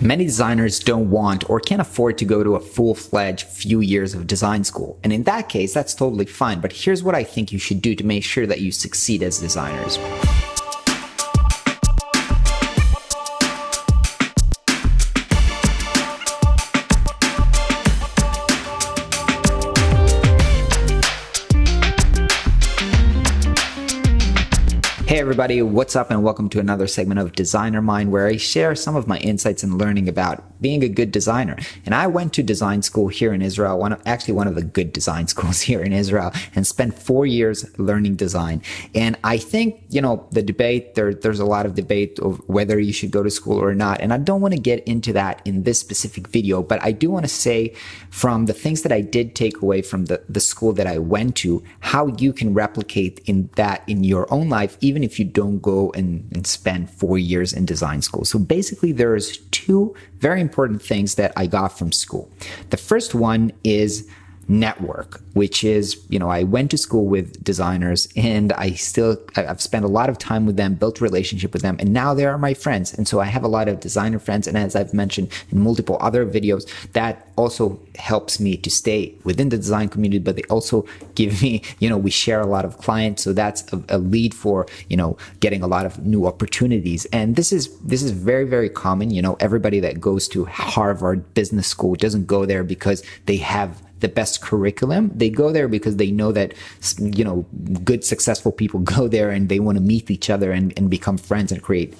Many designers don't want or can't afford to go to a full-fledged few years of design school. And in that case, that's totally fine. But here's what I think you should do to make sure that you succeed as designers. Hey everybody, what's up and welcome to another segment of Designer Mind where I share some of my insights and learning about being a good designer. And I went to design school here in Israel, one of the good design schools here in Israel, and spent 4 years learning design. And I think, the debate, there's a lot of debate of whether you should go to school or not. And I don't want to get into that in this specific video, but I do want to say from the things that I did take away from the school that I went to, how you can replicate in your own life, even if you don't go and spend 4 years in design school. So basically there's two very important things that I got from school. The first one is network, which is, I went to school with designers and I've spent a lot of time with them, built relationship with them, and now they are my friends. And so I have a lot of designer friends. And as I've mentioned in multiple other videos, that also helps me to stay within the design community, but they also give me, we share a lot of clients. So that's a lead for, getting a lot of new opportunities. And this is very, very common. Everybody that goes to Harvard Business School doesn't go there because they have the best curriculum. They go there because they know that, good, successful people go there and they want to meet each other and become friends and create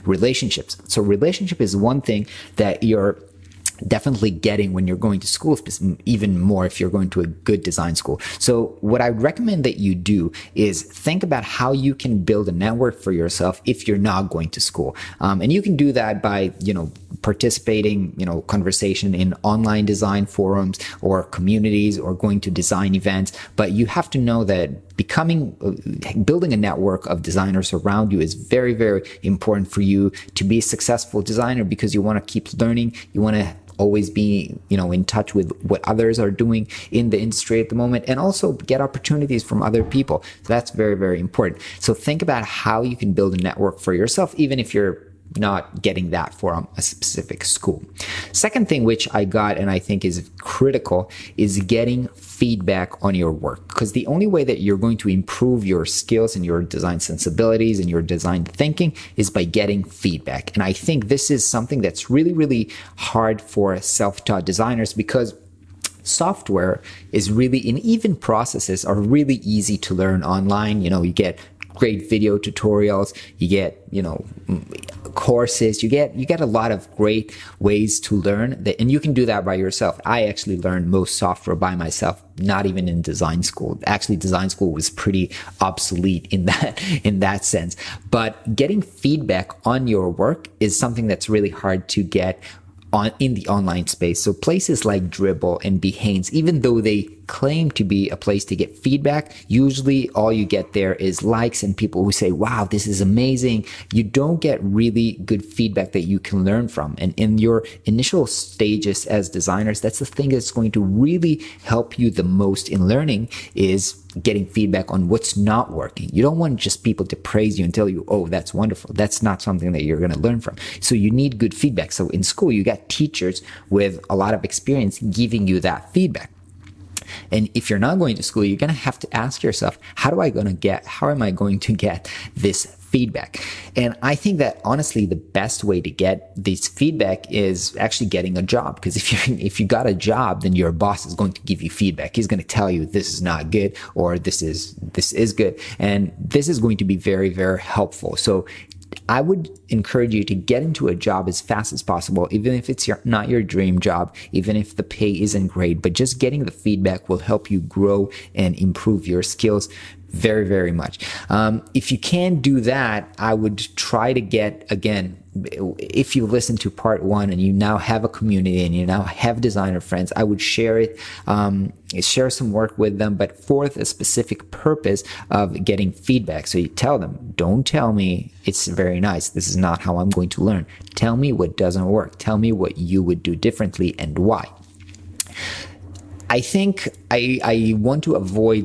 relationships. So relationship is one thing that you're definitely getting when you're going to school, even more if you're going to a good design school. So what I recommend that you do is think about how you can build a network for yourself if you're not going to school. And you can do that by, participating, conversation in online design forums or communities or going to design events. But you have to know that building a network of designers around you is very, very important for you to be a successful designer, because you want to keep learning. You want to always be, in touch with what others are doing in the industry at the moment, and also get opportunities from other people. So that's very, very important. So think about how you can build a network for yourself, even if you're not getting that from a specific school. Second thing which I got and I think is critical is getting feedback on your work, because the only way that you're going to improve your skills and your design sensibilities and your design thinking is by getting feedback. And I think this is something that's really, really hard for self-taught designers, because software is really, and even processes are really easy to learn online. You get great video tutorials, you get, courses, you get a lot of great ways to learn that, and you can do that by yourself. I actually learned most software by myself, not even in design school. Actually, design school was pretty obsolete in that sense. But getting feedback on your work is something that's really hard to get in the online space. So places like Dribbble and Behance, even though they claim to be a place to get feedback, usually all you get there is likes and people who say, wow, this is amazing. You don't get really good feedback that you can learn from. And in your initial stages as designers, that's the thing that's going to really help you the most in learning, is getting feedback on what's not working. You don't want just people to praise you and tell you, oh, that's wonderful. That's not something that you're going to learn from. So you need good feedback. So in school, you got teachers with a lot of experience giving you that feedback. And if you're not going to school, you're going to have to ask yourself, how am I going to get this feedback? And I think that honestly, the best way to get this feedback is actually getting a job. Because if you got a job, then your boss is going to give you feedback. He's going to tell you this is not good, or this is good. And this is going to be very, very helpful. So I would encourage you to get into a job as fast as possible, even if it's not your dream job, even if the pay isn't great, but just getting the feedback will help you grow and improve your skills very, very much. If you can't do that, I would try to get, again, if you listen to part 1 and you now have a community and you now have designer friends, I would share it, share some work with them, but for the specific purpose of getting feedback. So you tell them, don't tell me it's very nice. This is not how I'm going to learn. Tell me what doesn't work. Tell me what you would do differently and why. I think I want to avoid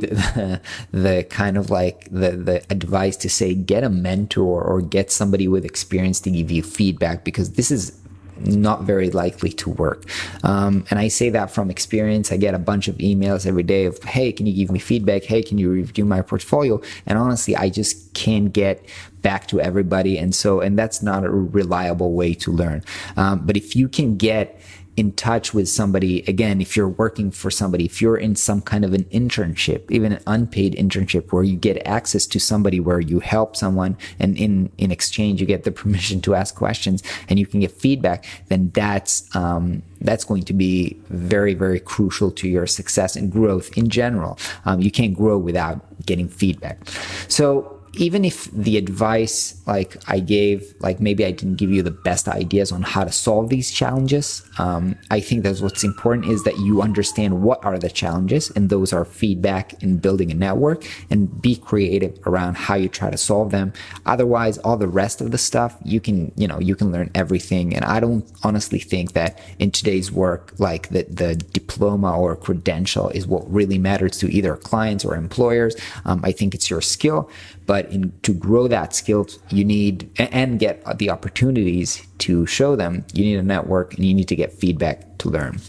the kind of like the advice to say get a mentor or get somebody with experience to give you feedback, because this is not very likely to work. And I say that from experience. I get a bunch of emails every day of, hey, can you give me feedback? Hey, can you review my portfolio? And honestly, I just can't get back to everybody. And that's not a reliable way to learn. But if you can get in touch with somebody, again, if you're working for somebody, if you're in some kind of an internship, even an unpaid internship where you get access to somebody, where you help someone and in exchange you get the permission to ask questions and you can get feedback, then that's going to be very, very crucial to your success and growth in general. You can't grow without getting feedback. So even if the advice like I gave, like maybe I didn't give you the best ideas on how to solve these challenges, I think that what's important is that you understand what are the challenges, and those are feedback and building a network, and be creative around how you try to solve them. Otherwise, all the rest of the stuff, you can learn everything. And I don't honestly think that in today's work, like the diploma or credential is what really matters to either clients or employers. I think it's your skill. But to grow that skill, you need, and get the opportunities to show them, you need a network and you need to get feedback to learn.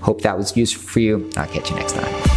Hope that was useful for you. I'll catch you next time.